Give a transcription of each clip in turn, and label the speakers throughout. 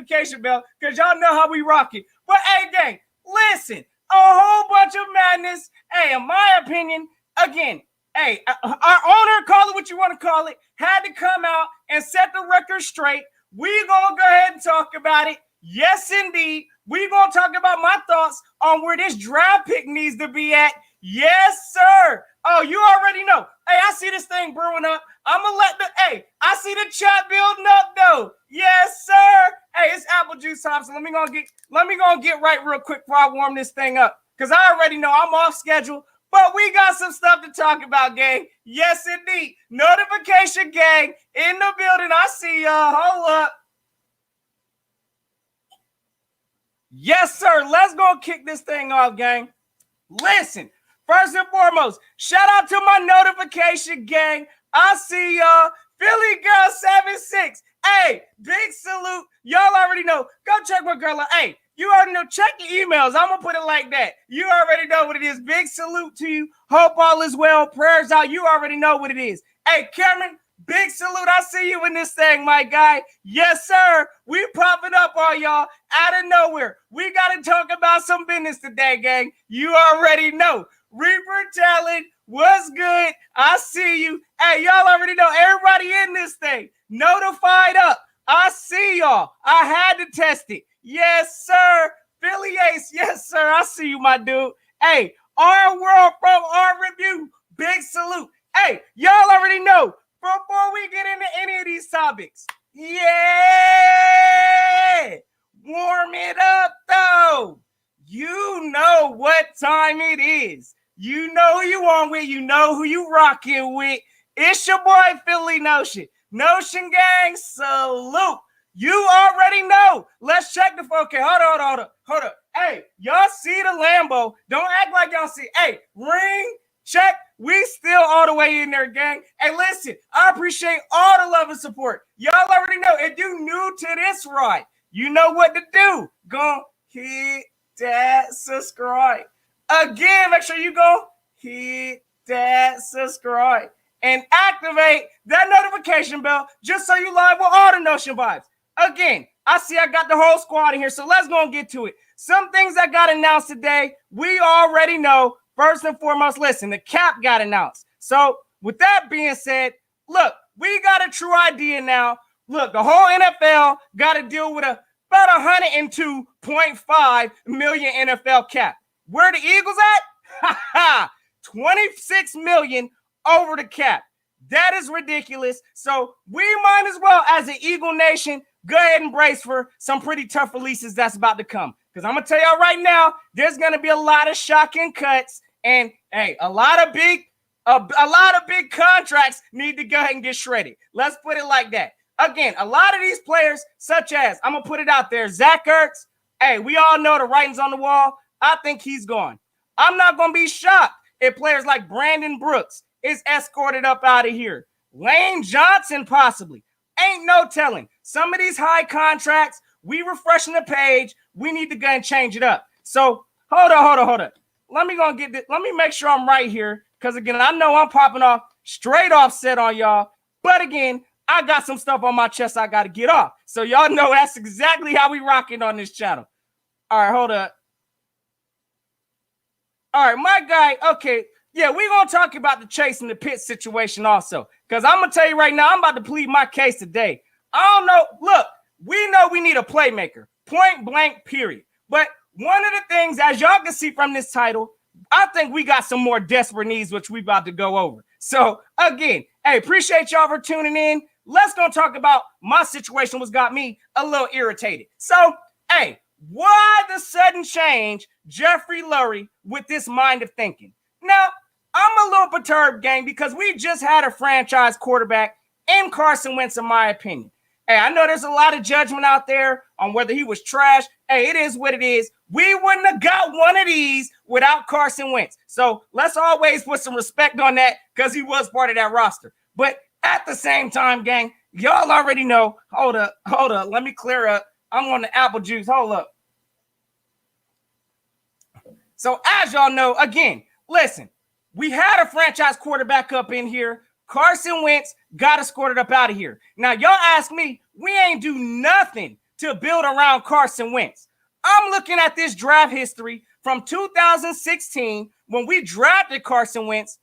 Speaker 1: notification bell because y'all know how we rock it. But, hey, gang, listen, a whole bunch of madness. Hey, in my opinion, again, hey, our owner, call it what you want to call it, had to come out and set the record straight. We gonna go ahead and talk about it. Yes, indeed. We gonna talk about my thoughts on where this draft pick needs to be at. Yes, sir. Oh, you already know. Hey, I see this thing brewing up. I'm gonna I see the chat building up though. Yes, sir. Hey, it's apple juice time. So let me go get right real quick before I warm this thing up. Because I already know I'm off schedule. But we got some stuff to talk about, gang. Yes, indeed. Notification gang in the building. I see y'all. Hold up. Yes, sir. Let's go kick this thing off, gang. Listen, first and foremost, shout out to my notification gang. I see y'all. Philly Girl 76. Hey, big salute. Y'all already know. Go check my girl out. Hey, you already know. Check your emails. I'm going to put it like that. You already know what it is. Big salute to you. Hope all is well. Prayers out. You already know what it is. Hey, Cameron, big salute. I see you in this thing, my guy. Yes, sir. We popping up on y'all out of nowhere. We got to talk about some business today, gang. You already know. Reaper Talent, what's good? I see you. Hey, y'all already know. Everybody in this thing. Notified up. I see y'all. I had to test it. Yes, sir. Philly Ace. Yes, sir. I see you, my dude. Hey, our world from our review. Big salute. Hey, y'all already know. Before we get into any of these topics, yeah, warm it up, though. You know what time it is. You know who you on with. You know who you rocking with. It's your boy, phillynotion. Notion gang, salute. You already know. Let's check the okay. Hold up. Hey, y'all see the Lambo. Don't act like y'all see. Hey, ring, check. We still all the way in there, gang. Hey, listen, I appreciate all the love and support. Y'all already know. If you new to this ride, you know what to do. Go hit that subscribe. Again, make sure you go hit that subscribe and activate that notification bell just so you live with all the Notion vibes. Again, I see I got the whole squad in here, so let's go and get to it. Some things that got announced today, we already know. First and foremost, listen, the cap got announced. So with that being said, look, we got a true idea now. Look, the whole NFL got to deal with about 102.5 million NFL cap. Where the Eagles at? 26 million over the cap. That is ridiculous. So we might as well, as an Eagle Nation, go ahead and brace for some pretty tough releases that's about to come. Because I'm going to tell y'all right now, there's going to be a lot of shocking cuts. And, hey, a lot of big contracts need to go ahead and get shredded. Let's put it like that. Again, a lot of these players, such as, I'm going to put it out there, Zach Ertz, hey, we all know the writing's on the wall. I think he's gone. I'm not going to be shocked if players like Brandon Brooks is escorted up out of here. Lane Johnson, possibly. Ain't no telling. Some of these high contracts, we refreshing the page. We need to go and change it up. So, hold on. Let me go and get this. Let me make sure I'm right here. Because, again, I know I'm popping off straight offset on y'all. But, again, I got some stuff on my chest I got to get off. So, y'all know that's exactly how we rocking on this channel. All right, hold up. All right, my guy, okay. Yeah, we're going to talk about the Chase and the Pitts situation also. Because I'm going to tell you right now, I'm about to plead my case today. I don't know. Look, we know we need a playmaker. Point blank, period. But one of the things, as y'all can see from this title, I think we got some more desperate needs, which we about to go over. So, again, hey, appreciate y'all for tuning in. Let's go talk about my situation, what's got me a little irritated. So, hey, why the sudden change, Jeffrey Lurie, with this mind of thinking? Now, I'm a little perturbed, gang, because we just had a franchise quarterback in Carson Wentz, in my opinion. Hey, I know there's a lot of judgment out there on whether he was trash. Hey, it is what it is. We wouldn't have got one of these without Carson Wentz. So let's always put some respect on that because he was part of that roster. But at the same time, gang, y'all already know. Hold up. Let me clear up. I'm on the apple juice. Hold up. So as y'all know, again, listen, we had a franchise quarterback up in here. Carson Wentz got escorted up out of here. Now, y'all ask me, we ain't do nothing to build around Carson Wentz. I'm looking at this draft history from 2016 when we drafted Carson Wentz.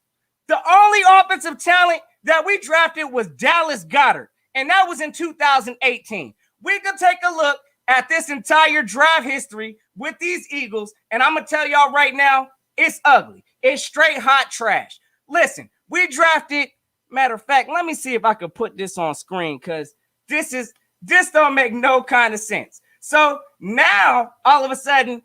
Speaker 1: The only offensive talent that we drafted was Dallas Goedert, and that was in 2018. We could take a look at this entire draft history with these Eagles, and I'm going to tell y'all right now, it's ugly. It's straight hot trash. Listen, we drafted, matter of fact, let me see if I could put this on screen because this don't make no kind of sense. So now, all of a sudden,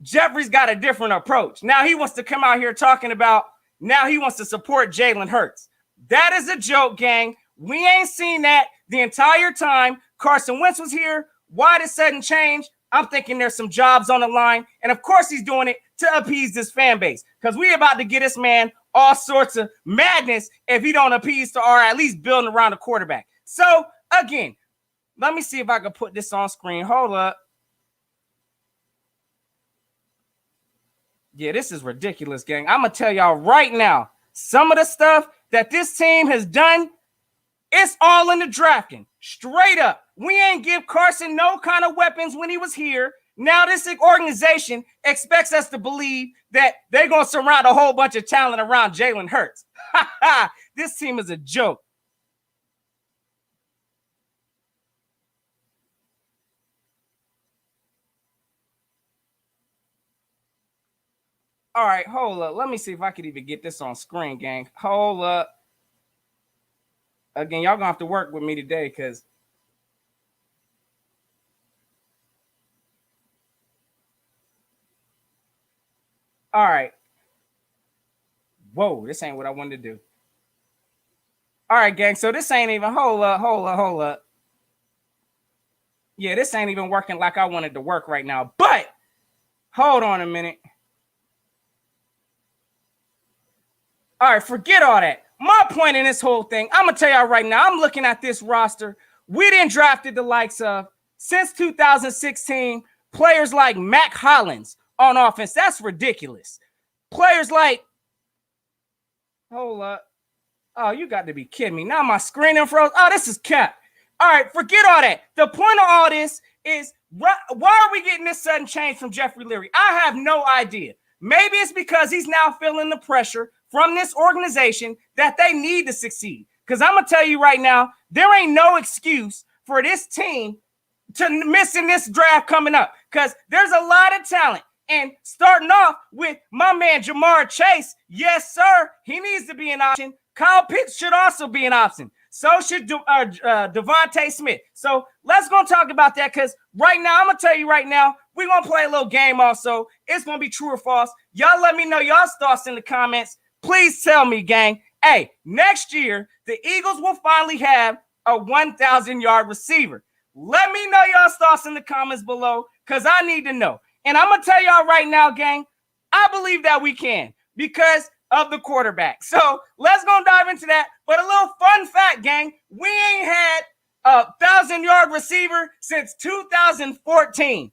Speaker 1: Jeffrey's got a different approach. Now he wants to come out here talking about, now he wants to support Jalen Hurts. That is a joke, gang. We ain't seen that the entire time Carson Wentz was here. Why this sudden change? I'm thinking there's some jobs on the line. And of course he's doing it to appease this fan base because we about to get this man all sorts of madness if he don't appease to or at least building around the quarterback. So again, let me see if I can put this on screen. Hold up. Yeah, this is ridiculous, gang. I'm going to tell y'all right now, some of the stuff that this team has done, it's all in the drafting. Straight up. We ain't give Carson no kind of weapons when he was here. Now this organization expects us to believe that they're going to surround a whole bunch of talent around Jalen Hurts. This team is a joke. All right, hold up. Let me see if I could even get this on screen, gang. Hold up. Again, y'all going to have to work with me today because all right. Whoa, this ain't what I wanted to do. All right, gang. So this ain't even, hold up. Yeah, this ain't even working like I wanted to work right now. But hold on a minute. All right, forget all that. My point in this whole thing, I'm going to tell y'all right now, I'm looking at this roster. We didn't drafted the likes of, since 2016, players like Mac Hollins on offense. That's ridiculous. Players like, hold up. Oh, you got to be kidding me. Now my screen froze. Oh, this is cap. All right, forget all that. The point of all this is, why are we getting this sudden change from Jeffrey Lurie? I have no idea. Maybe it's because he's now feeling the pressure from this organization that they need to succeed. Because I'm going to tell you right now, there ain't no excuse for this team to missing this draft coming up. Because there's a lot of talent. And starting off with my man, Jamarr Chase, yes, sir, he needs to be an option. Kyle Pitts should also be an option. So should Devonta Smith. So let's go talk about that because right now, I'm going to tell you right now, we're going to play a little game also. It's going to be true or false. Y'all let me know y'all's thoughts in the comments. Please tell me, gang. Hey, next year, the Eagles will finally have a 1,000-yard receiver. Let me know y'all's thoughts in the comments below because I need to know. And I'm going to tell y'all right now, gang, I believe that we can because of the quarterback. So let's go dive into that. But a little fun fact, gang, we ain't had a 1,000-yard receiver since 2014.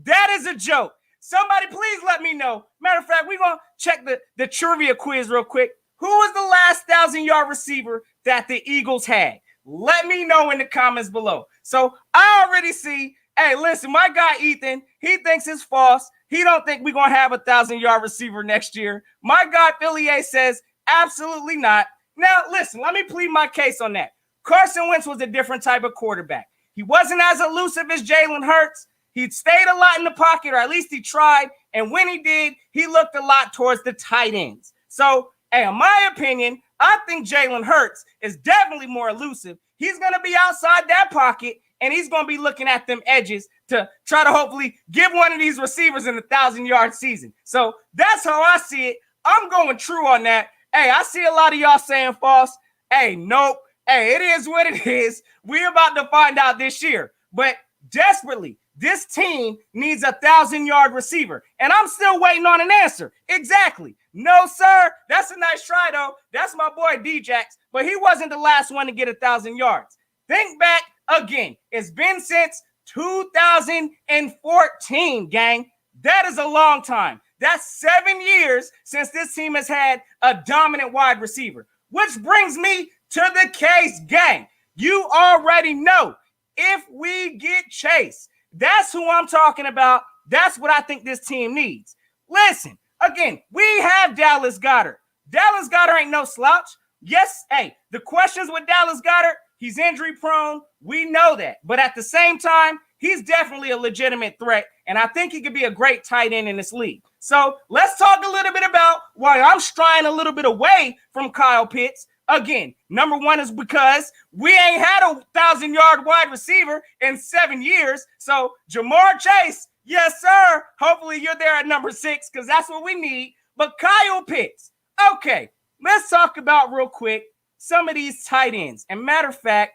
Speaker 1: That is a joke. Somebody please let me know. Matter of fact, we're going to check the trivia quiz real quick. Who was the last 1,000-yard receiver that the Eagles had? Let me know in the comments below. So I already see, hey, listen, my guy Ethan, he thinks it's false. He don't think we're going to have a 1,000-yard receiver next year. My guy Philly A says absolutely not. Now, listen, let me plead my case on that. Carson Wentz was a different type of quarterback. He wasn't as elusive as Jalen Hurts. He stayed a lot in the pocket, or at least he tried. And when he did, he looked a lot towards the tight ends. So, hey, in my opinion, I think Jalen Hurts is definitely more elusive. He's going to be outside that pocket, and he's going to be looking at them edges to try to hopefully give one of these receivers in a 1,000-yard season. So that's how I see it. I'm going true on that. Hey, I see a lot of y'all saying false. Hey, nope. Hey, it is what it is. We're about to find out this year. But desperately, this team needs a 1,000-yard receiver. And I'm still waiting on an answer. Exactly. No, sir. That's a nice try, though. That's my boy D-Jax. But he wasn't the last one to get 1,000 yards. Think back again. It's been since 2014, gang. That is a long time. That's 7 years since this team has had a dominant wide receiver. Which brings me to the case, gang. You already know. if we get Chase. That's who I'm talking about. That's what I think this team needs. Listen, again, we have Dallas Goedert. Dallas Goedert ain't no slouch. Yes, hey, the questions with Dallas Goedert, he's injury prone. We know that. But at the same time, he's definitely a legitimate threat, and I think he could be a great tight end in this league. So let's talk a little bit about why I'm straying a little bit away from Kyle Pitts. Again, number one is because we ain't had a 1,000-yard wide receiver in 7 years. So Jamarr Chase, yes, sir. Hopefully you're there at number 6 because that's what we need. But Kyle Pitts, okay, let's talk about real quick some of these tight ends. And matter of fact,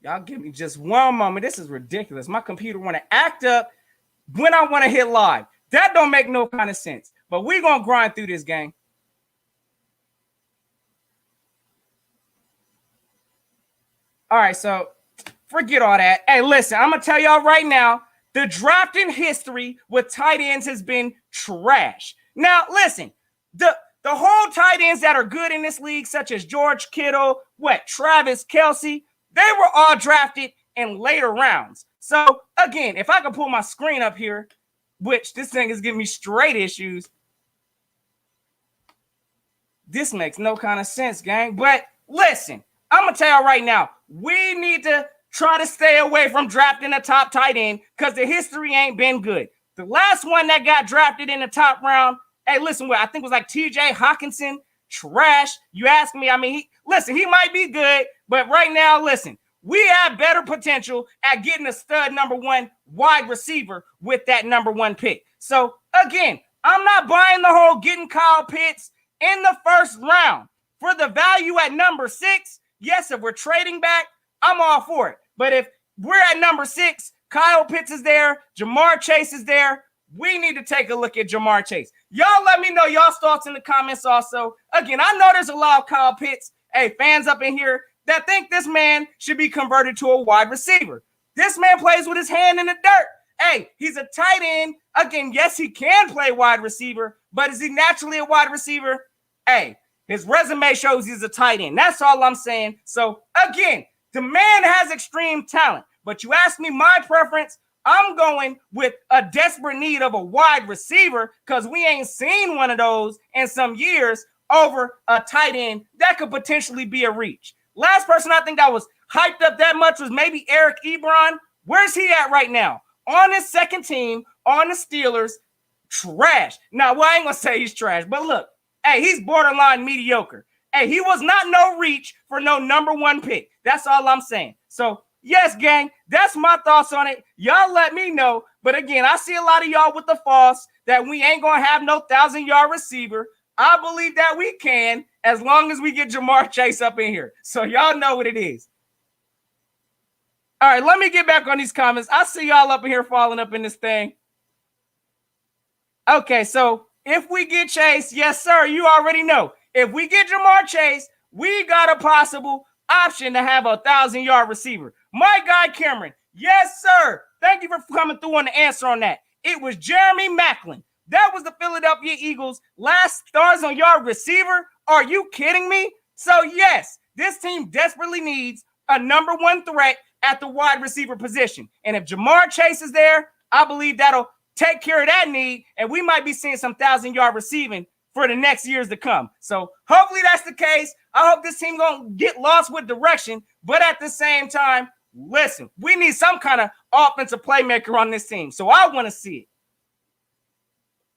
Speaker 1: y'all give me just one moment. This is ridiculous. My computer want to act up when I want to hit live. That don't make no kind of sense. But we're going to grind through this game. All right, so forget all that. Hey, listen, I'm going to tell y'all right now, the drafting history with tight ends has been trash. Now, listen, the whole tight ends that are good in this league, such as George Kittle, Travis Kelce, they were all drafted in later rounds. So, again, if I can pull my screen up here, which this thing is giving me straight issues. This makes no kind of sense, gang. But listen, I'm going to tell you right now, we need to try to stay away from drafting a top tight end because the history ain't been good. The last one that got drafted in the top round, hey, listen, I think it was like TJ Hawkinson, trash. You ask me, I mean, he might be good, but right now, listen, we have better potential at getting a stud number 1 wide receiver with that number 1 pick. So, again, I'm not buying the whole getting Kyle Pitts in the first round. For the value at number 6, yes, if we're trading back, I'm all for it. But if we're at number 6, Kyle Pitts is there, Jamarr Chase is there, we need to take a look at Jamarr Chase. Y'all let me know y'all's thoughts in the comments also. Again, I know there's a lot of Kyle Pitts, fans up in here that think this man should be converted to a wide receiver. This man plays with his hand in the dirt. Hey, he's a tight end. Again, yes, he can play wide receiver, but is he naturally a wide receiver? Hey, his resume shows he's a tight end. That's all I'm saying. So, again, the man has extreme talent. But you ask me my preference, I'm going with a desperate need of a wide receiver because we ain't seen one of those in some years over a tight end that could potentially be a reach. Last person I think that was hyped up that much was maybe Eric Ebron. Where's he at right now? On his second team, on the Steelers, trash. Now, well, I ain't going to say he's trash, but look, hey, he's borderline mediocre. Hey, he was not no reach for no number 1 pick. That's all I'm saying. So, yes, gang, that's my thoughts on it. Y'all let me know. But again, I see a lot of y'all with the false that we ain't going to have no 1,000-yard receiver. I believe that we can as long as we get Jamarr Chase up in here. So y'all know what it is. All right, let me get back on these comments. I see y'all up in here falling up in this thing. Okay, so if we get Chase, yes, sir, you already know. If we get Jamarr Chase, we got a possible option to have a 1,000-yard receiver. My guy, Cameron, yes, sir. Thank you for coming through on the answer on that. It was Jeremy Maclin. That was the Philadelphia Eagles' last 1,000-yard receiver. Are you kidding me? So, yes, this team desperately needs a number 1 threat at the wide receiver position. And if Jamarr Chase is there, I believe that'll take care of that need, and we might be seeing some 1,000-yard receiving for the next years to come. So, hopefully that's the case. I hope this team going to get lost with direction, but at the same time, listen, we need some kind of offensive playmaker on this team. So, I want to see it.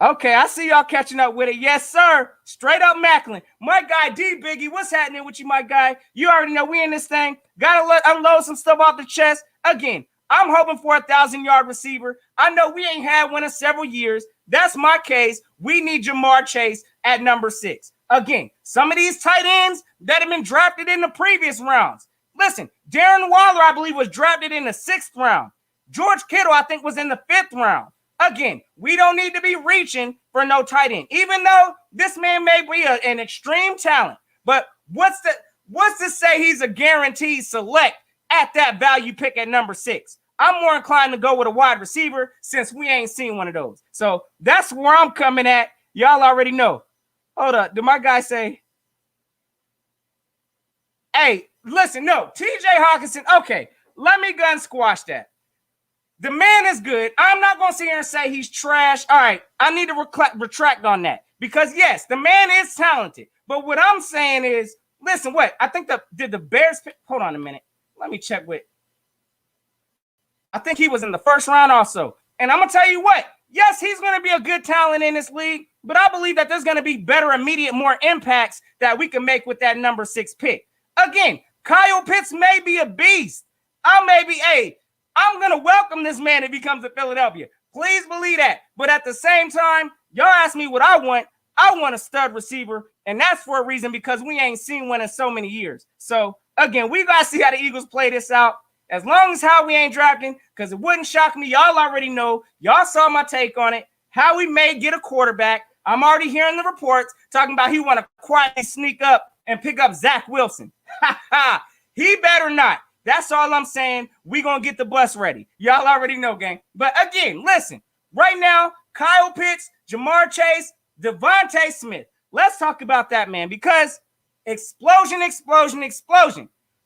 Speaker 1: Okay, I see y'all catching up with it. Yes, sir. Straight up Macklin. My guy, D Biggie, what's happening with you, my guy? You already know we in this thing. Got to unload some stuff off the chest. Again, I'm hoping for a 1,000-yard receiver. I know we ain't had one in several years. That's my case. We need Jamarr Chase at number 6. Again, some of these tight ends that have been drafted in the previous rounds. Listen, Darren Waller, I believe, was drafted in the 6th round. George Kittle, I think, was in the 5th round. Again, we don't need to be reaching for no tight end, even though this man may be an extreme talent. But what's to say he's a guaranteed select at that value pick at number 6? I'm more inclined to go with a wide receiver since we ain't seen one of those. So that's where I'm coming at. Y'all already know. Hold up. Did my guy say Hey, listen, no, TJ Hawkinson, okay, let me gun squash that. The man is good. I'm not going to sit here and say he's trash. All right, I need to retract on that. Because, yes, the man is talented. But what I'm saying is, listen, what? I think did the Bears pick? Hold on a minute. Let me check with. I think he was in the first round also. And I'm going to tell you what. Yes, he's going to be a good talent in this league. But I believe that there's going to be better, immediate, more impacts that we can make with that number 6 pick. Again, Kyle Pitts may be a beast. I'm going to welcome this man if he comes to Philadelphia. Please believe that. But at the same time, y'all ask me what I want. I want a stud receiver, and that's for a reason because we ain't seen one in so many years. So, again, we got to see how the Eagles play this out. As long as Howie ain't drafting, because it wouldn't shock me. Y'all already know. Y'all saw my take on it. Howie may get a quarterback. I'm already hearing the reports talking about he want to quietly sneak up and pick up Zach Wilson. He better not. That's all I'm saying. We going to get the bus ready. Y'all already know, gang. But again, listen. Right now, Kyle Pitts, Jamarr Chase, Devonta Smith. Let's talk about that, man, because explosion.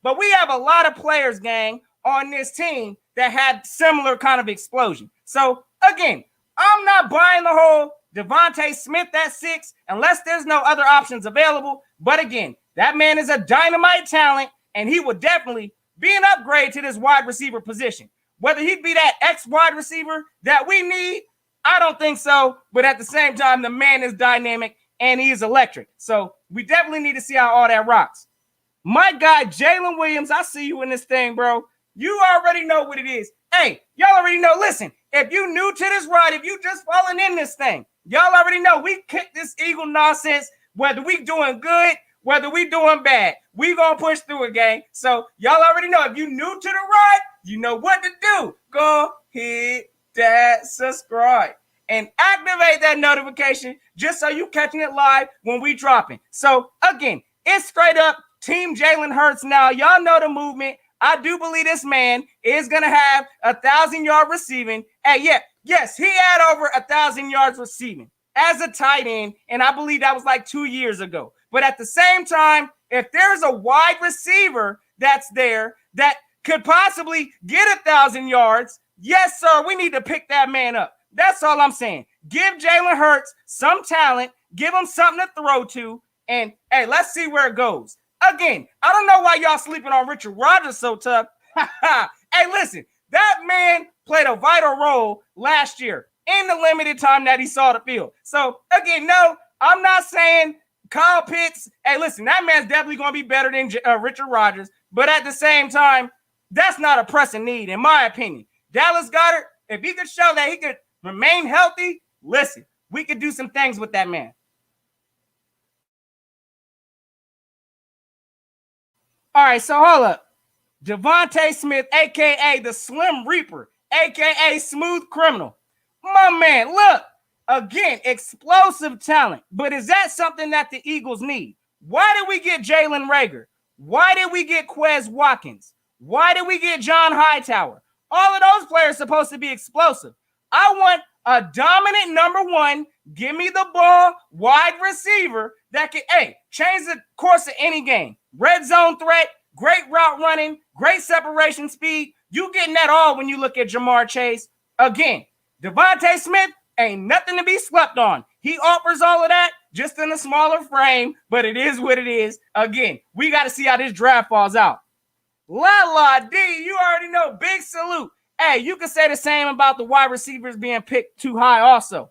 Speaker 1: But we have a lot of players, gang, on this team that had similar kind of explosion. So, again, I'm not buying the whole Devonta Smith at 6 unless there's no other options available. But again, that man is a dynamite talent, and he would definitely be an upgrade to this wide receiver position. Whether he'd be that X wide receiver that we need, I don't think so. But at the same time, the man is dynamic and he is electric. So we definitely need to see how all that rocks. My guy, Jalen Williams, I see you in this thing, bro. You already know what it is. Hey, y'all already know. Listen, if you new to this ride, if you just falling in this thing, y'all already know we kick this Eagle nonsense, whether we doing good, whether we doing bad. We gonna push through it, gang. So y'all already know. If you new to the ride, you know what to do. Go hit that subscribe and activate that notification just so you catching it live when we dropping. So again, it's straight up Team Jalen Hurts now. Y'all know the movement. I do believe this man is going to have 1,000-yard receiving. Hey, yes, he had over 1,000 yards receiving as a tight end, and I believe that was like 2 years ago. But at the same time, if there's a wide receiver that's there that could possibly get 1,000 yards, yes, sir, we need to pick that man up. That's all I'm saying. Give Jalen Hurts some talent, give him something to throw to, and, hey, let's see where it goes. Again, I don't know why y'all sleeping on Richard Rodgers so tough. Hey, listen, that man played a vital role last year in the limited time that he saw the field. So, again, no, I'm not saying Kyle Pitts. Hey, listen, that man's definitely going to be better than Richard Rodgers. But at the same time, that's not a pressing need, in my opinion. Dallas Goedert, if he could show that he could remain healthy, listen, we could do some things with that man. All right, so hold up. Devonta Smith, a.k.a. the Slim Reaper, a.k.a. Smooth Criminal. My man, look, again, explosive talent. But is that something that the Eagles need? Why did we get Jalen Reagor? Why did we get Quez Watkins? Why did we get John Hightower? All of those players supposed to be explosive. I want a dominant number one, give me the ball, wide receiver that can, change the course of any game. Red zone threat, great route running, great separation speed. You getting that all when you look at Jamarr Chase. Again, Devonta Smith ain't nothing to be slept on. He offers all of that just in a smaller frame, but it is what it is. Again, we got to see how this draft falls out. La D, you already know, big salute. Hey, you can say the same about the wide receivers being picked too high also.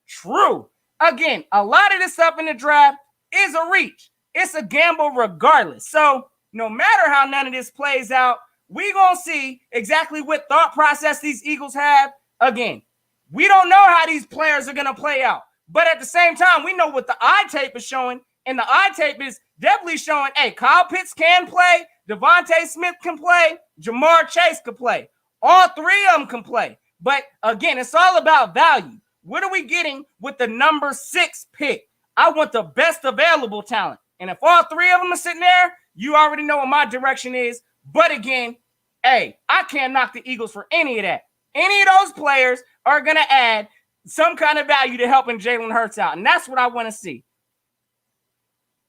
Speaker 1: True. Again, a lot of this stuff in the draft is a reach. It's a gamble regardless. So no matter how none of this plays out, we're going to see exactly what thought process these Eagles have. Again, we don't know how these players are going to play out. But at the same time, we know what the eye tape is showing. And the eye tape is definitely showing, Kyle Pitts can play. Devonta Smith can play. Jamarr Chase can play. All three of them can play. But again, it's all about value. What are we getting with the number 6 pick? I want the best available talent. And if all three of them are sitting there, you already know what my direction is. But again, I can't knock the Eagles for any of that. Any of those players are going to add some kind of value to helping Jalen Hurts out. And that's what I want to see.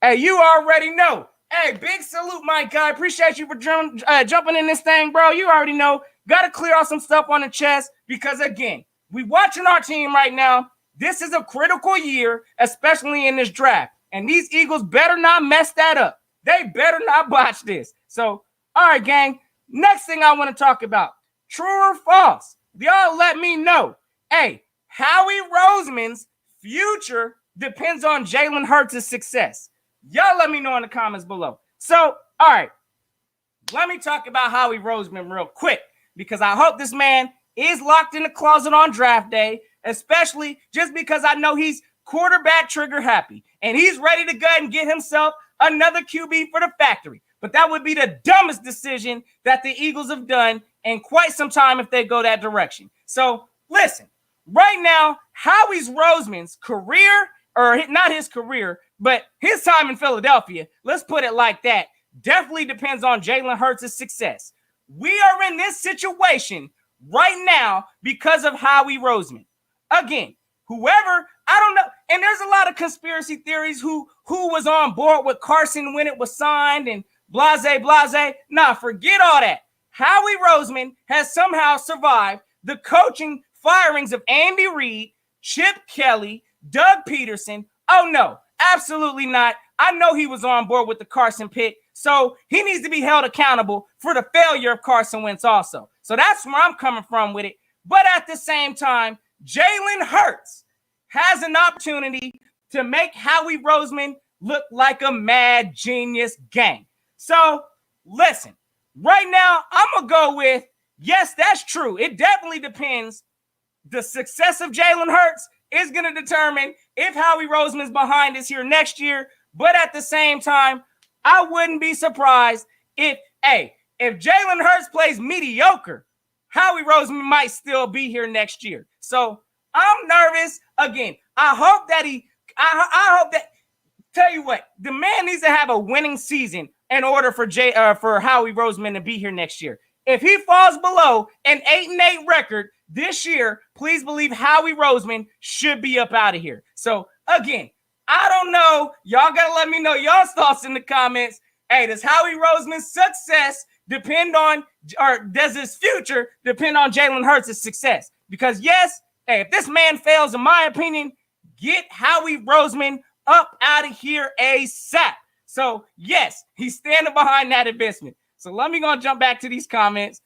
Speaker 1: Hey, you already know. Hey, big salute, my guy. Appreciate you for jumping in this thing, bro. You already know. Got to clear out some stuff on the chest because, again, we watching our team right now. This is a critical year, especially in this draft. And these Eagles better not mess that up. They better not botch this. So, all right, gang. Next thing I want to talk about, true or false? Y'all let me know. Hey, Howie Roseman's future depends on Jalen Hurts' success. Y'all let me know in the comments below. So, all right, let me talk about Howie Roseman real quick because I hope this man is locked in the closet on draft day, especially just because I know he's quarterback trigger happy and he's ready to go and get himself another QB for the factory. But that would be the dumbest decision that the Eagles have done in quite some time if they go that direction. So, listen, right now, Howie Roseman's career, or not his career, but his time in Philadelphia, let's put it like that, definitely depends on Jalen Hurts' success. We are in this situation right now because of Howie Roseman. Again, whoever, I don't know, and there's a lot of conspiracy theories who was on board with Carson when it was signed and blase. Nah, forget all that. Howie Roseman has somehow survived the coaching firings of Andy Reid, Chip Kelly, Doug Peterson. Oh, no, absolutely not. I know he was on board with the Carson pick, so he needs to be held accountable for the failure of Carson Wentz also. So that's where I'm coming from with it. But at the same time, Jalen Hurts has an opportunity to make Howie Roseman look like a mad genius gang. So, listen, right now, I'm going to go with, yes, that's true. It definitely depends. The success of Jalen Hurts is going to determine if Howie Roseman's behind us here next year. But at the same time, I wouldn't be surprised if Jalen Hurts plays mediocre, Howie Roseman might still be here next year. So I'm nervous. Again, I hope that tell you what, the man needs to have a winning season in order for Howie Roseman to be here next year. If he falls below an 8-8 record this year, please believe Howie Roseman should be up out of here. So again, I don't know. Y'all got to let me know y'all's thoughts in the comments. Hey, does Howie Roseman's success depend on, or does his future depend on Jalen Hurts' success? Because yes, hey, if this man fails, in my opinion, get Howie Roseman up out of here ASAP. So yes, he's standing behind that investment. So let me go jump back to these comments.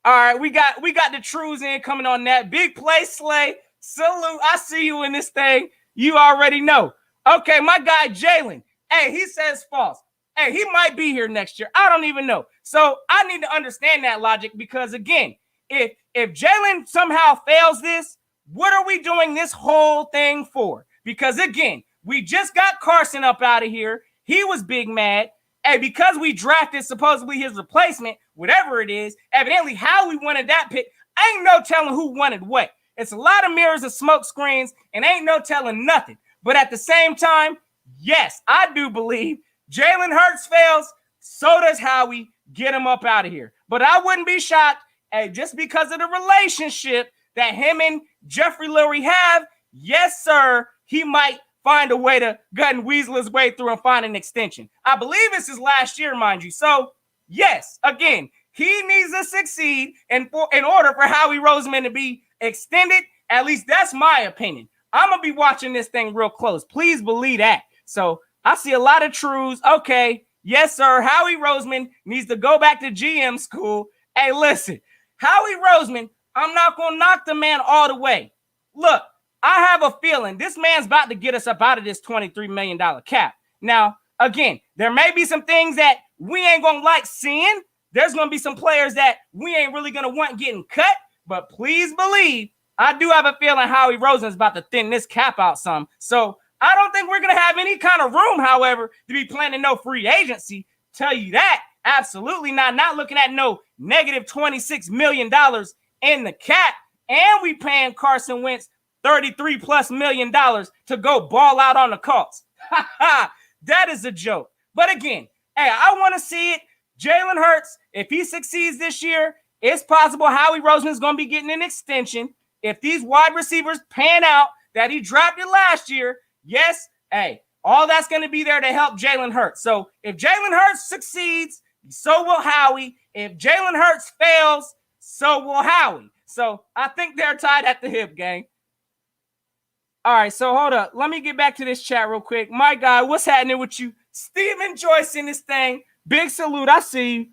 Speaker 1: All right, we got the trues in coming on that. Big play, Slay. Salute. I see you in this thing. You already know. Okay, my guy Jalen. Hey, he says false. Hey, he might be here next year. I don't even know. So I need to understand that logic because, again, if Jalen somehow fails this, what are we doing this whole thing for? Because, again, we just got Carson up out of here. He was big mad. Hey, because we drafted supposedly his replacement, whatever it is, evidently how we wanted that pick, ain't no telling who wanted what. It's a lot of mirrors and smoke screens, and ain't no telling nothing. But at the same time, yes, I do believe Jalen Hurts fails, so does Howie. Get him up out of here. But I wouldn't be shocked, just because of the relationship that him and Jeffrey Lurie have, yes, sir, he might find a way to gut and weasel his way through and find an extension. I believe it's his last year, mind you. So, yes, again, he needs to succeed in order for Howie Roseman to be extended. At least that's my opinion. I'm going to be watching this thing real close. Please believe that. So, I see a lot of truths. Okay, yes, sir, Howie Roseman needs to go back to GM school. Hey, listen, Howie Roseman, I'm not going to knock the man all the way. Look, I have a feeling this man's about to get us up out of this $23 million cap. Now, again, there may be some things that we ain't going to like seeing. There's going to be some players that we ain't really going to want getting cut. But please believe, I do have a feeling Howie Roseman is about to thin this cap out some. So I don't think we're going to have any kind of room, however, to be planning no free agency. Tell you that, absolutely not. Not looking at no negative $26 million in the cap. And we paying Carson Wentz $33+ million to go ball out on the Colts. That is a joke. But again, hey, I want to see it. Jalen Hurts, if he succeeds this year, it's possible Howie Roseman is going to be getting an extension. If these wide receivers pan out that he drafted last year, yes, hey, All that's going to be there to help Jalen Hurts. So if Jalen Hurts succeeds, so will Howie. If Jalen Hurts fails, so will Howie. So I think they're tied at the hip, gang. All right, so hold up. Let me get back to this chat real quick. My guy, what's happening with you? Stephen Joyce in this thing. Big salute. I see you.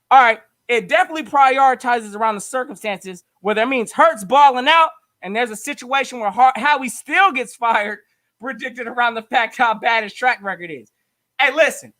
Speaker 1: All right, it definitely prioritizes around the circumstances, whether it means Hurts balling out and there's a situation where Howie still gets fired, predicted around the fact how bad his track record is. Hey, listen,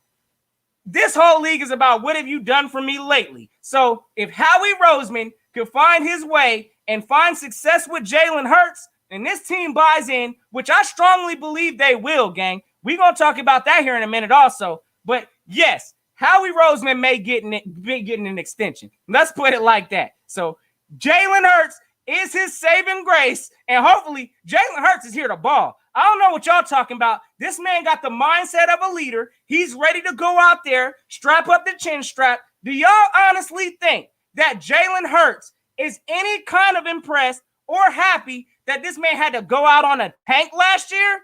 Speaker 1: this whole league is about what have you done for me lately? So if Howie Roseman could find his way and find success with Jalen Hurts, and this team buys in, which I strongly believe they will, gang. We're going to talk about that here in a minute also. But yes, Howie Roseman may be getting an extension. Let's put it like that. So Jalen Hurts is his saving grace, and hopefully Jalen Hurts is here to ball. I don't know what y'all talking about. This man got the mindset of a leader. He's ready to go out there, strap up the chin strap. Do y'all honestly think that Jalen Hurts is any kind of impressed or happy that this man had to go out on a tank last year?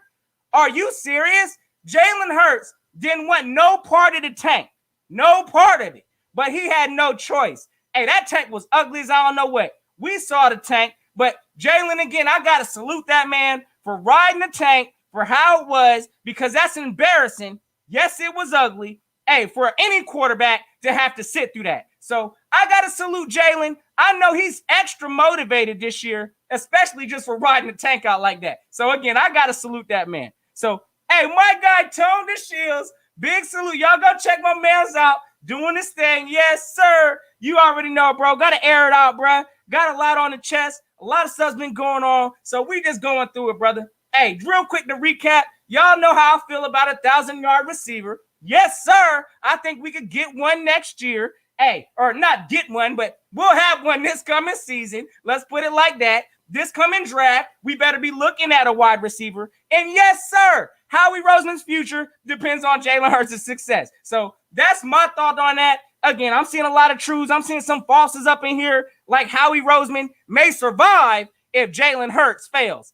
Speaker 1: Are you serious? Jalen Hurts didn't want no part of the tank. No part of it. But he had no choice. Hey, that tank was ugly as I don't know what. We saw the tank. But Jalen, again, I got to salute that man for riding the tank, for how it was, because that's embarrassing. Yes, it was ugly. Hey, for any quarterback to have to sit through that. So I got to salute Jalen. I know he's extra motivated this year, especially just for riding the tank out like that. So, again, I got to salute that man. So, hey, my guy, Tone the Shields, big salute. Y'all go check my man's out doing this thing. Yes, sir. You already know, bro. Got to air it out, bro. Got a lot on the chest. A lot of stuff's been going on. So we just going through it, brother. Hey, real quick to recap. Y'all know how I feel about a 1,000-yard receiver. Yes, sir. I think we could get one next year. Hey, or not get one, but we'll have one this coming season. Let's put it like that. This coming draft, we better be looking at a wide receiver. And yes, sir, Howie Roseman's future depends on Jalen Hurts' success. So that's my thought on that. Again, I'm seeing a lot of truths. I'm seeing some falses up in here, like Howie Roseman may survive if Jalen Hurts fails.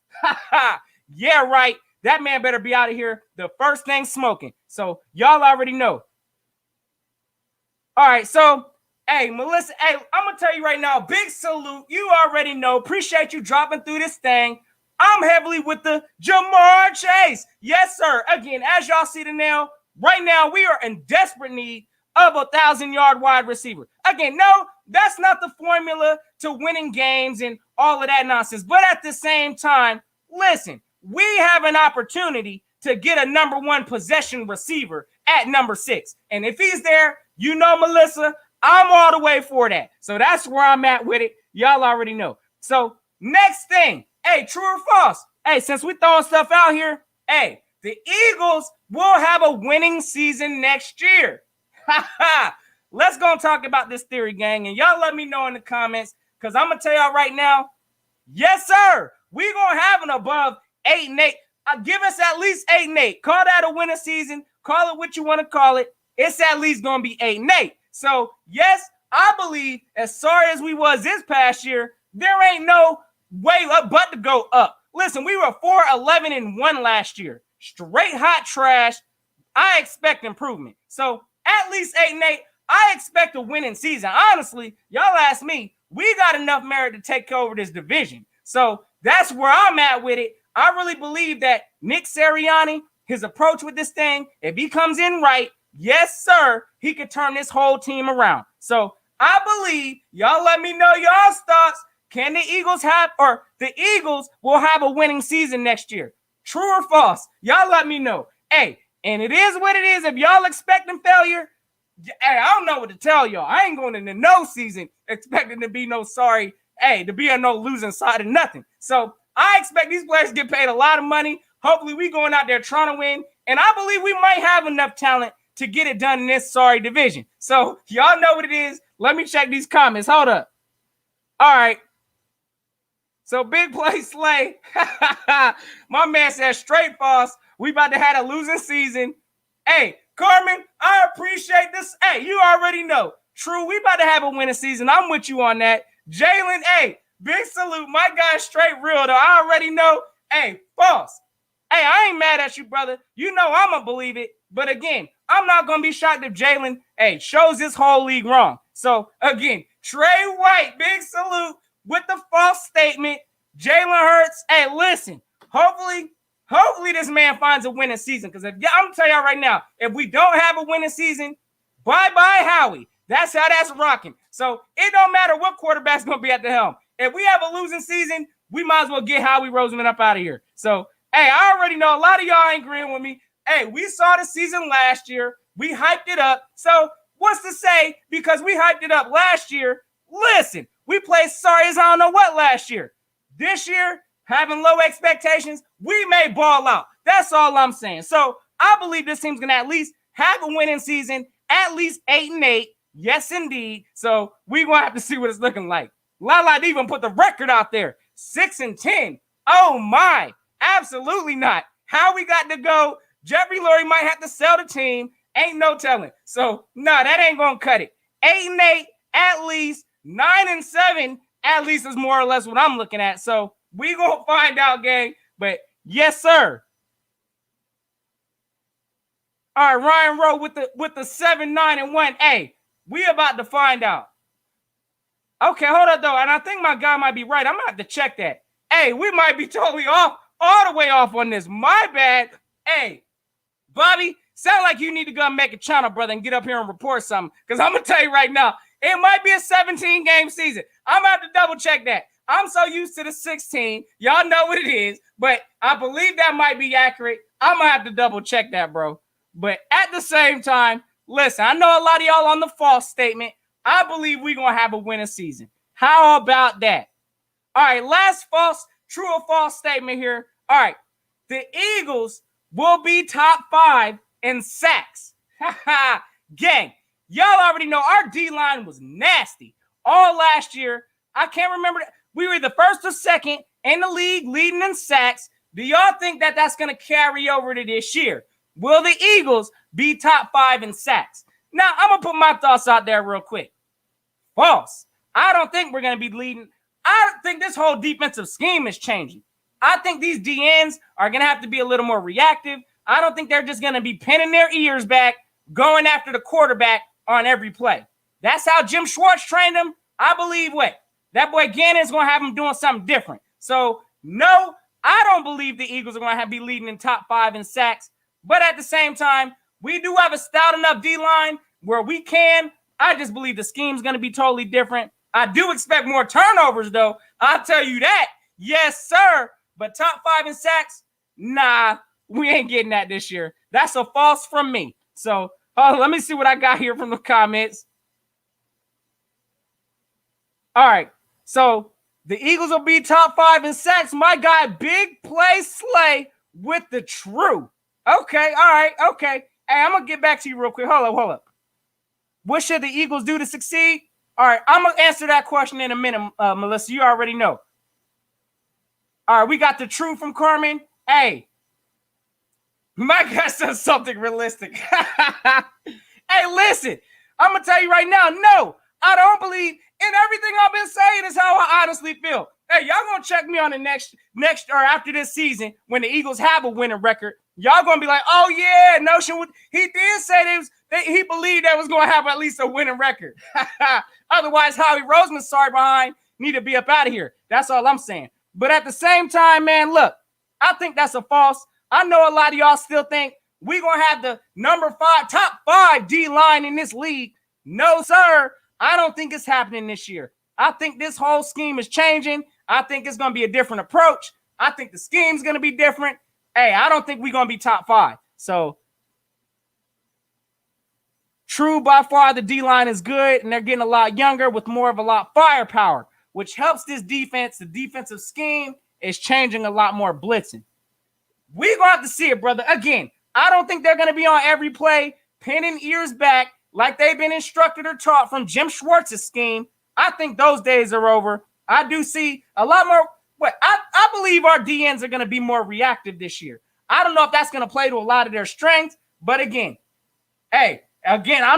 Speaker 1: Yeah, right. That man better be out of here the first thing smoking. So y'all already know. All right, so, hey, Melissa, hey, I'm going to tell you right now, big salute. You already know. Appreciate you dropping through this thing. I'm heavily with the Jamarr Chase. Yes, sir. Again, as y'all see the now, right now, we are in desperate need of a 1,000-yard wide receiver. Again, no, that's not the formula to winning games and all of that nonsense. But at the same time, listen, we have an opportunity to get a number one possession receiver at number 6. And if he's there, you know, Melissa, I'm all the way for that. So that's where I'm at with it. Y'all already know. So next thing, hey, true or false? Hey, since we throwing stuff out here, hey, the Eagles will have a winning season next year. Let's go and talk about this theory, gang. And y'all let me know in the comments, because I'm going to tell y'all right now, yes, sir, we're going to have an above 8-8. Give us at least 8-8. Call that a winning season. Call it what you want to call it. It's at least going to be 8-8. So, yes, I believe as sorry as we was this past year, there ain't no way up but to go up. Listen, we were 4-11-1 last year. Straight hot trash. I expect improvement. So, at least 8-8. I expect a winning season. Honestly, y'all ask me, we got enough merit to take over this division. So, that's where I'm at with it. I really believe that Nick Sirianni, his approach with this thing, if he comes in right, yes, sir, he could turn this whole team around. So I believe, y'all let me know y'all's thoughts. Can the Eagles have, or the Eagles will have a winning season next year? True or false? Y'all let me know. Hey, and it is what it is. If y'all expecting failure, hey, I don't know what to tell y'all. I ain't going into no season expecting to be no sorry, hey, to be on no losing side of nothing. So I expect these players to get paid a lot of money. Hopefully we going out there trying to win. And I believe we might have enough talent to get it done in this sorry division. So y'all know what it is. Let me check these comments. Hold up. All right. So big play Slay. My man says straight false. We about to have a losing season. Hey, Carmen, I appreciate this. Hey, you already know. True, we about to have a winning season. I'm with you on that. Jalen, hey, big salute. My guy straight real, though. I already know. Hey, false. Hey, I ain't mad at you, brother. You know I'm going to believe it. But again, I'm not going to be shocked if Jalen, shows this whole league wrong. So, again, Trey White, big salute with the false statement. Jalen Hurts, listen, hopefully this man finds a winning season. Because I'm going to tell y'all right now, if we don't have a winning season, bye-bye Howie. That's how that's rocking. So, it don't matter what quarterback's going to be at the helm. If we have a losing season, we might as well get Howie Roseman up out of here. So, I already know a lot of y'all ain't agreeing with me. We saw the season last year. We hyped it up. So what's to say because we hyped it up last year? Listen, we played sorry as I don't know what last year. This year, having low expectations, we may ball out. That's all I'm saying. So I believe this team's going to at least have a winning season, at least 8-8. Yes, indeed. So we're going to have to see what it's looking like. Lala even put the record out there, 6-10. Oh, my. Absolutely not. How we got to go? Jeffrey Lurie might have to sell the team. Ain't no telling. So, that ain't going to cut it. 8-8 at least. 9-7 at least is more or less what I'm looking at. So, we going to find out, gang. But, yes, sir. All right, Ryan Rowe with the 7-9-1. Hey, we about to find out. Okay, hold up, though. And I think my guy might be right. I'm going to have to check that. Hey, we might be totally off. All the way off on this. My bad. Hey, Bobby, sound like you need to go and make a channel, brother, and get up here and report something. Because I'm going to tell you right now, it might be a 17-game season. I'm going to have to double check that. I'm so used to the 16. Y'all know what it is. But I believe that might be accurate. I'm going to have to double check that, bro. But at the same time, listen, I know a lot of y'all on the false statement. I believe we're going to have a winning season. How about that? All right, last true or false statement here. All right, the Eagles will be top 5 in sacks. Gang, y'all already know our D-line was nasty all last year. I can't remember. We were the first or second in the league leading in sacks. Do y'all think that that's going to carry over to this year? Will the Eagles be top 5 in sacks? Now, I'm going to put my thoughts out there real quick. False. I don't think we're going to be leading. I think this whole defensive scheme is changing. I think these DNs are going to have to be a little more reactive. I don't think they're just going to be pinning their ears back, going after the quarterback on every play. That's how Jim Schwartz trained them. I believe that boy Gannon's going to have him doing something different. So, no, I don't believe the Eagles are going to be leading in top 5 in sacks. But at the same time, we do have a stout enough D-line where we can. I just believe the scheme's going to be totally different. I do expect more turnovers, though. I'll tell you that. Yes, sir. But top 5 in sacks? Nah, we ain't getting that this year. That's a false from me. So, let me see what I got here from the comments. All right. So, the Eagles will be top 5 in sacks. My guy, Big Play Slay with the true. Okay. All right. Okay. Hey, I'm going to get back to you real quick. Hold up. What should the Eagles do to succeed? All right. I'm going to answer that question in a minute, Melissa. You already know. All right, we got the truth from Carmen. Hey, my guy says something realistic. Hey, listen, I'm going to tell you right now, no, I don't believe in everything I've been saying is how I honestly feel. Hey, y'all going to check me on the next or after this season when the Eagles have a winning record. Y'all going to be like, oh, yeah, Notion. He did say he believed that was going to have at least a winning record. Otherwise, Howie Roseman, sorry behind, need to be up out of here. That's all I'm saying. But at the same time, man, look, I think that's a false. I know a lot of y'all still think we're going to have the top 5 D-line in this league. No, sir. I don't think it's happening this year. I think this whole scheme is changing. I think it's going to be a different approach. I think the scheme's going to be different. Hey, I don't think we're going to be top 5. So, true, by far, the D-line is good, and they're getting a lot younger with more of a lot firepower, which helps this defense. The defensive scheme is changing a lot more blitzing. We're going to have to see it, brother. Again, I don't think they're going to be on every play, pinning ears back like they've been instructed or taught from Jim Schwartz's scheme. I think those days are over. I do see a lot more. I believe our DNs are going to be more reactive this year. I don't know if that's going to play to a lot of their strengths, but again, I'm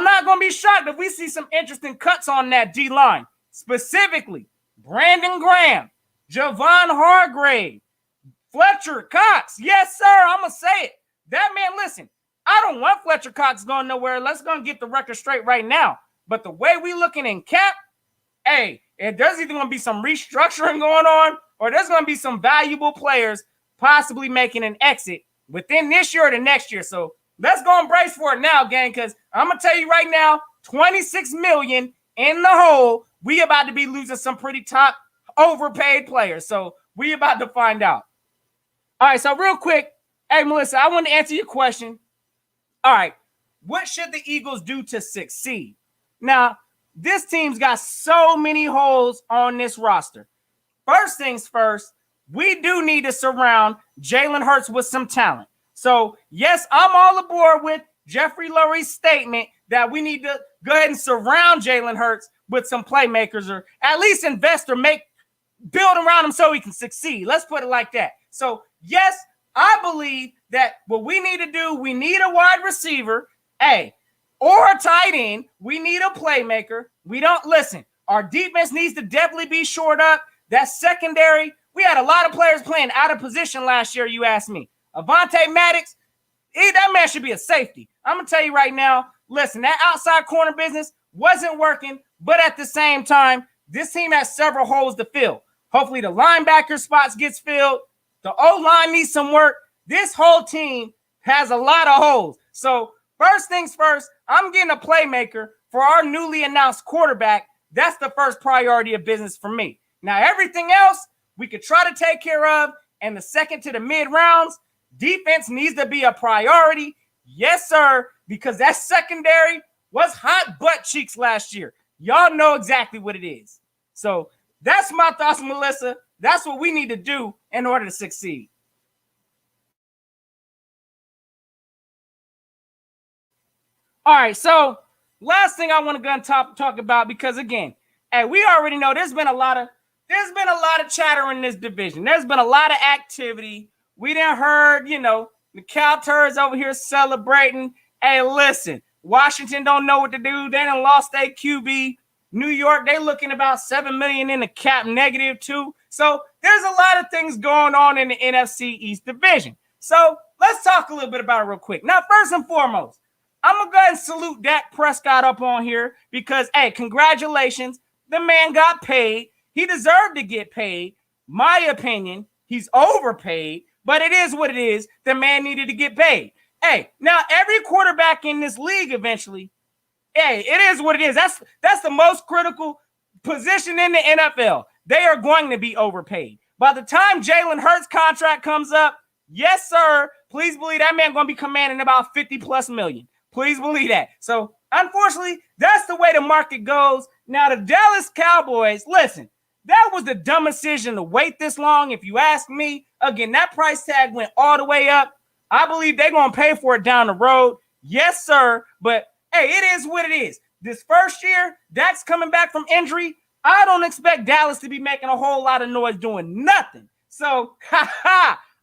Speaker 1: not going to be shocked if we see some interesting cuts on that D-line. Specifically, Brandon Graham, Javon Hargrave, Fletcher Cox. Yes, sir. I'm going to say it. That man, listen, I don't want Fletcher Cox going nowhere. Let's go and get the record straight right now. But the way we looking in cap, hey, there's either going to be some restructuring going on or there's going to be some valuable players possibly making an exit within this year or the next year. So let's go and brace for it now, gang, because I'm going to tell you right now, $26 million in the hole, we about to be losing some pretty top overpaid players. So we about to find out. All right, so real quick, hey, Melissa, I want to answer your question. All right, what should the Eagles do to succeed? Now, this team's got so many holes on this roster. First things first, we do need to surround Jalen Hurts with some talent. So, yes, I'm all aboard with Jeffrey Lurie's statement that we need to go ahead and surround Jalen Hurts with some playmakers or at least invest or build around him so he can succeed. Let's put it like that. So, yes, I believe that what we need to do, we need a wide receiver, or a tight end. We need a playmaker. We don't listen. Our defense needs to definitely be shored up. That secondary, we had a lot of players playing out of position last year, you asked me. Avonte Maddox, that man should be a safety. I'm going to tell you right now, listen, that outside corner business wasn't working, but at the same time, this team has several holes to fill. Hopefully the linebacker spots gets filled. The O-line needs some work. This whole team has a lot of holes. So first things first, I'm getting a playmaker for our newly announced quarterback. That's the first priority of business for me. Now, everything else we could try to take care of in the second to the mid rounds. Defense needs to be a priority. Yes, sir, because that secondary was hot butt cheeks last year. Y'all know exactly what it is. So that's my thoughts, Melissa. That's what we need to do in order to succeed. All right, so last thing I want to go and talk about, because again, we already know there's been a lot of chatter in this division. There's been a lot of activity. We done heard, the Cowboys over here celebrating. Hey, listen, Washington don't know what to do. They done lost their QB. New York, they looking about $7 million in the cap, negative too. So there's a lot of things going on in the NFC East division. So let's talk a little bit about it real quick. Now, first and foremost, I'm going to go ahead and salute Dak Prescott up on here because, congratulations. The man got paid. He deserved to get paid. My opinion, he's overpaid, but it is what it is. The man needed to get paid. Now every quarterback in this league eventually, it is what it is. That's the most critical position in the NFL. They are going to be overpaid. By the time Jalen Hurts' contract comes up, yes, sir, please believe that man going to be commanding about 50 plus million. Please believe that. So, unfortunately, that's the way the market goes. Now, the Dallas Cowboys, listen, that was the dumbest decision to wait this long. If you ask me, again, that price tag went all the way up. I believe they're going to pay for it down the road. Yes, sir. But, it is what it is. This first year, Dak's coming back from injury. I don't expect Dallas to be making a whole lot of noise doing nothing. So,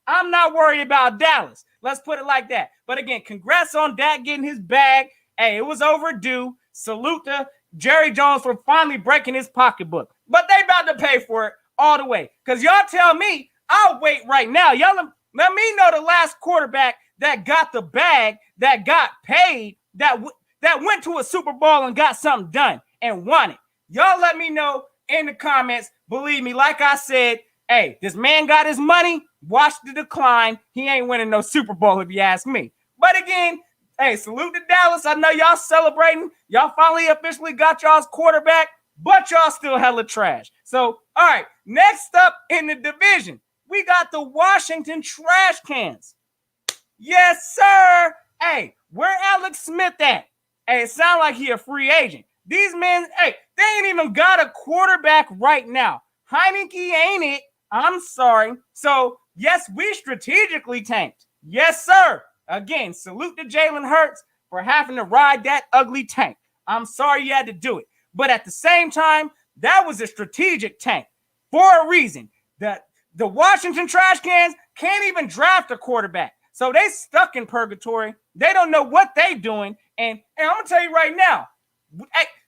Speaker 1: I'm not worried about Dallas. Let's put it like that. But again, congrats on Dak getting his bag. It was overdue. Salute to Jerry Jones for finally breaking his pocketbook. But they about to pay for it all the way. Because y'all tell me, I'll wait right now. Y'all let me know the last quarterback that got the bag, that got paid, that went to a Super Bowl and got something done and won it. Y'all let me know in the comments. Believe me, like I said, this man got his money. Watch the decline. He ain't winning no Super Bowl if you ask me. But again, salute to Dallas. I know y'all celebrating. Y'all finally officially got y'all's quarterback, but y'all still hella trash. So, all right, next up in the division, we got the Washington Trash Cans. Yes, sir. Where Alex Smith at? It sound like he a free agent. These men, they ain't even got a quarterback right now. Heineke ain't it. I'm sorry. So, yes, we strategically tanked. Yes, sir. Again, salute to Jalen Hurts for having to ride that ugly tank. I'm sorry you had to do it. But at the same time, that was a strategic tank for a reason. The Washington Trash Cans can't even draft a quarterback. So they stuck in purgatory. They don't know what they doing. And I'm going to tell you right now,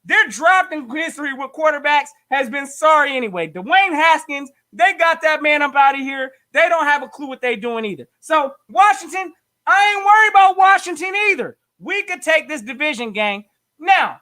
Speaker 1: Their drafting history with quarterbacks has been sorry anyway. Dwayne Haskins, they got that man up out of here. They don't have a clue what they're doing either. So, Washington, I ain't worried about Washington either. We could take this division, gang. Now,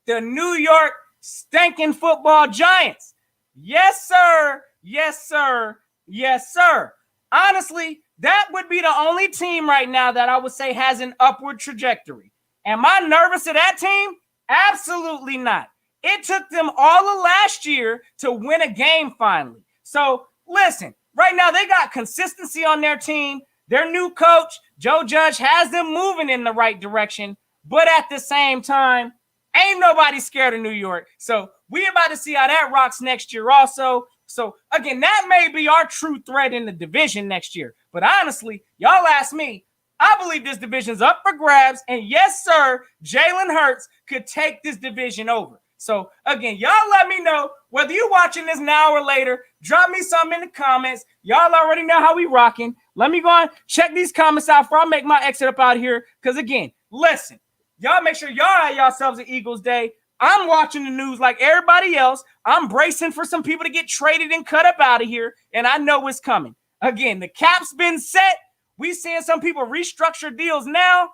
Speaker 1: the New York stinking football Giants. Yes, sir. Yes, sir. Yes, sir. Honestly, that would be the only team right now that I would say has an upward trajectory. Am I nervous of that team? Absolutely not. It took them all of last year to win a game finally. So, listen, right now they got consistency on their team. Their new coach, Joe Judge, has them moving in the right direction. But at the same time, ain't nobody scared of New York. So, we about to see how that rocks next year also. So, again, that may be our true threat in the division next year. But honestly, y'all ask me, I believe this division's up for grabs. And yes, sir, Jalen Hurts could take this division over. So, again, y'all let me know whether you're watching this now or later. Drop me something in the comments. Y'all already know how we rocking. Let me go and check these comments out before I make my exit up out of here. Because, again, listen, y'all make sure y'all have yourselves an Eagles day. I'm watching the news like everybody else. I'm bracing for some people to get traded and cut up out of here. And I know it's coming. Again, the cap's been set. We seeing some people restructure deals now,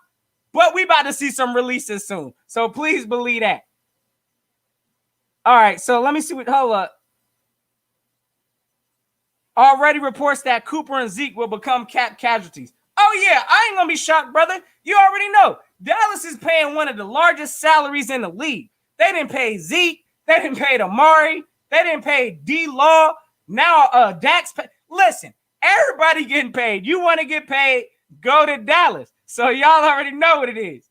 Speaker 1: but we about to see some releases soon. So please believe that. All right, so let me see what, hold up. Already reports that Cooper and Zeke will become cap casualties. Oh, yeah, I ain't going to be shocked, brother. You already know. Dallas is paying one of the largest salaries in the league. They didn't pay Zeke. They didn't pay Amari. They didn't pay D-Law. Now Dax. Listen. Everybody getting paid. You want to get paid, go to Dallas. So y'all already know what it is.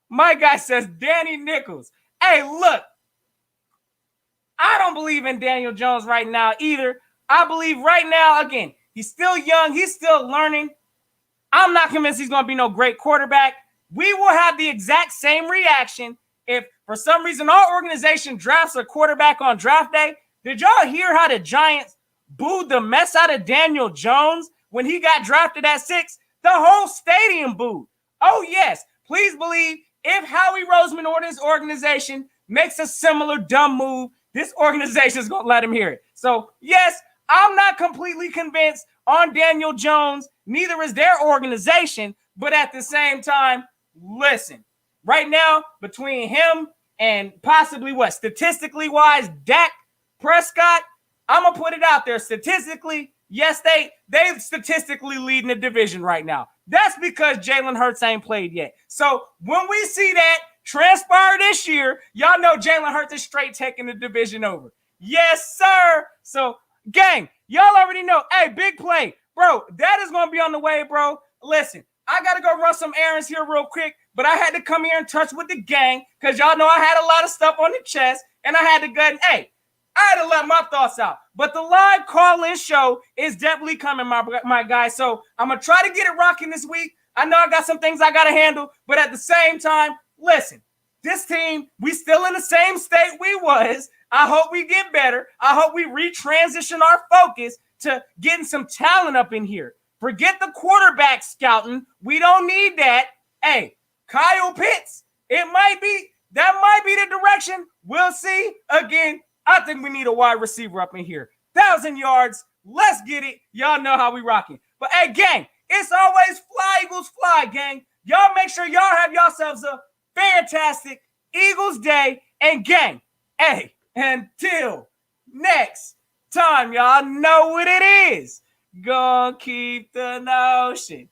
Speaker 1: My guy says Danny Nichols. Hey, look. I don't believe in Daniel Jones right now either. I believe right now, again, he's still young. He's still learning. I'm not convinced he's going to be no great quarterback. We will have the exact same reaction if for some reason our organization drafts a quarterback on draft day. Did y'all hear how the Giants booed the mess out of Daniel Jones when he got drafted at 6? The whole stadium booed. Oh, yes. Please believe if Howie Roseman or this organization makes a similar dumb move, this organization is going to let him hear it. So, yes, I'm not completely convinced on Daniel Jones. Neither is their organization. But at the same time, listen. Right now, between him and possibly statistically wise, Dak Prescott, I'm going to put it out there. Statistically, yes, they statistically leading the division right now. That's because Jalen Hurts ain't played yet. So when we see that transpire this year, y'all know Jalen Hurts is straight taking the division over. Yes, sir. So, gang, y'all already know. Hey, big play. Bro, that is going to be on the way, bro. Listen, I got to go run some errands here real quick, but I had to come here and touch with the gang because y'all know I had a lot of stuff on the chest, and I had to go and, hey, I had to let my thoughts out. But the live call-in show is definitely coming, my guys. So I'm going to try to get it rocking this week. I know I got some things I got to handle. But at the same time, listen, this team, we still in the same state we was. I hope we get better. I hope we retransition our focus to getting some talent up in here. Forget the quarterback scouting. We don't need that. Hey, Kyle Pitts, that might be the direction. We'll see. Again, I think we need a wide receiver up in here. 1,000 yards. Let's get it. Y'all know how we rocking. But, hey, gang, it's always fly, Eagles, fly, gang. Y'all make sure y'all have yourselves a fantastic Eagles day. And, gang, hey, until next time, y'all know what it is. Gonna keep the notion.